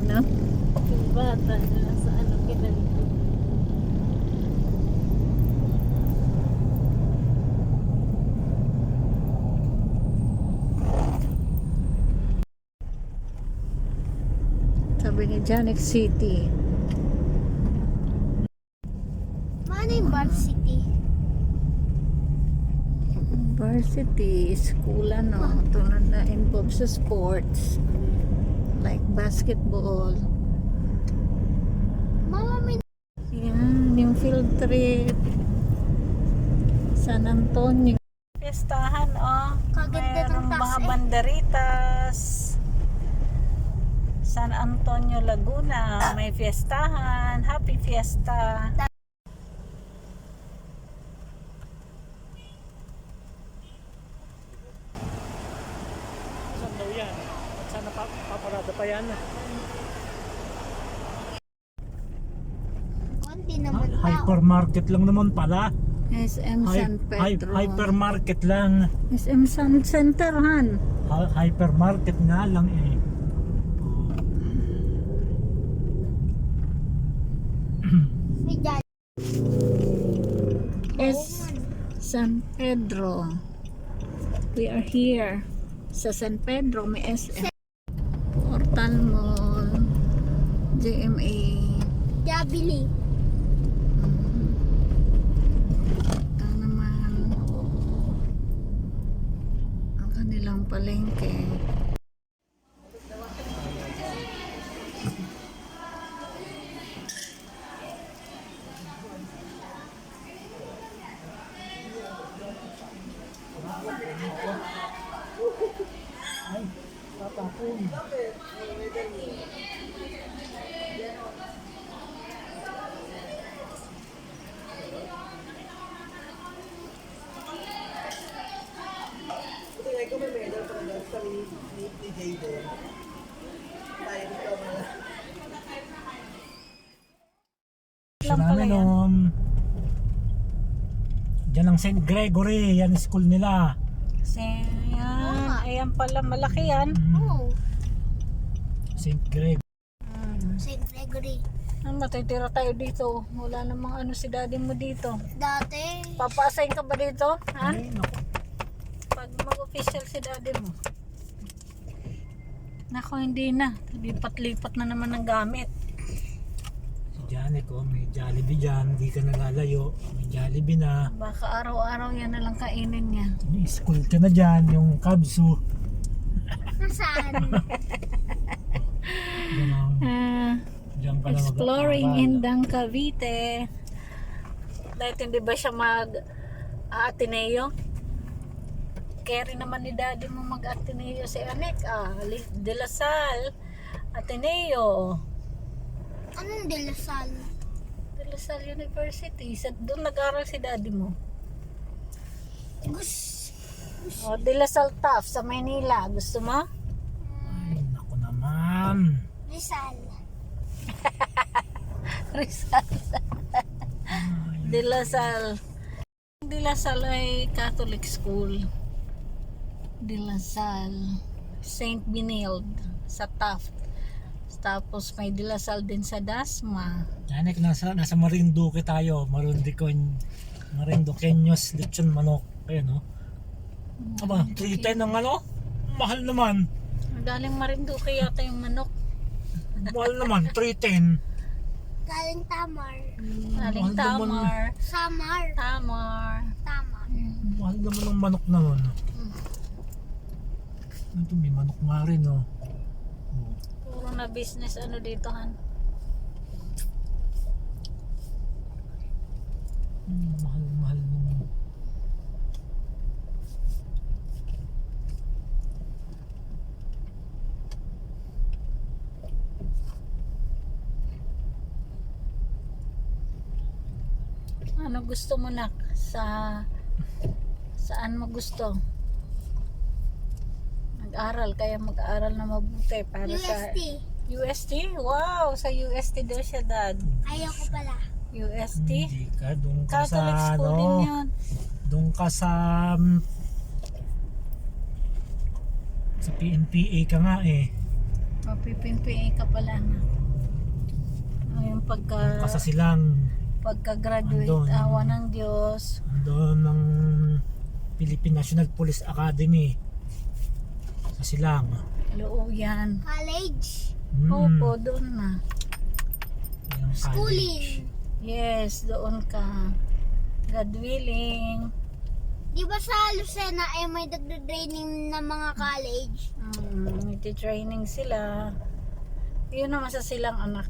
no? Yung bata na sa ano kinalito. Sabi ni Janek City. Ano yung varsity? Varsity, school ano, tulad na involved sa sports. Like basketball. Mama, may Yan, yung field trip. San Antonio. Fiestahan, oh. Kaganda ng Mayroong taas, mga eh. banderitas. San Antonio, Laguna. May fiestahan. Happy Fiesta. Saan daw yan? At sana paparada pa yan? konti naman tao. Hypermarket lang naman pala. SM San Pedro. Hypermarket lang. SM San Center, Han. Hypermarket nga lang eh. May dyan. S. San Pedro. We are here. Sa San Pedro may SM. Portal Mall. GMA. Jabili. Ito naman ang kanilang palengke. Sa Lang pala namin yan. noon, dyan ang St. Gregory, yan school nila. Kasi yan, ayan pala malaki yan. Oh, St. Greg. St. Gregory. Matitira tayo dito. Wala namang ano si daddy mo dito. Dati, Papa-assign ka ba dito? Ha? Ay, naku. Pag mag-official si daddy mo. Nako, hindi na. Lipat-lipat na naman ng gamit. Si Janet, oh, may Jollibee dyan, di ka nalalayo. May Jollibee na. Baka araw-araw yan na lang kainin niya. May school ka na dyan, yung Kabsu. nasaan? Dyan ang, dyan ka na Exploring mag-aaral. Indang Cavite. Dahil hindi ba siya mag-Ateneo? Carry naman ni daddy mo mag-Ateneo si Anek. De La Salle, Ateneo. Anong De La Salle? De La Salle University. Doon nag-aral si daddy mo. De La Salle Taft sa Maynila. Gusto mo? Ay, naku naman. Rizal. Rizal. De La Salle. De La Salle ay Catholic school. De La Salle. Saint Benilde sa Taft. Tapos may De La Salle din sa Dasma. Janek, nasa Marinduque tayo. Marinduqueños lechon manok. Ayan, no? Aba, 310 ang ano? Mahal naman. Galing Marinduque yata yung manok. Mahal naman, 310. Galing Tamar. Galing Mahal naman. Tamar. Samar. Tamar. Tamar. Mahal naman ng manok naman. Ito, may manok nga rin, oh. Oh. Puro na business ano dito, Han. Mahal naman. Ano gusto mo nak? Saan mo gusto? Mag-aral, kaya mag-aral na mabuti para sa UST. UST? Wow, sa UST daw siya, dad. Ayoko pala. UST? Hindi ka, doon ka Catholic sa school din ano, yun. doon ka sa PNPA ka nga eh. O, PPA ka pala na. Yung Kasa silang pagka-graduate, Andun. awa ng Diyos. doon ng Philippine National Police Academy sa silang. Luuyan. College. Opo, doon na. Yung Schooling. Yes, doon ka. God willing. Di ba sa Lucena ay may dagda-training ng mga college? May training sila. Yun naman sa silang anak.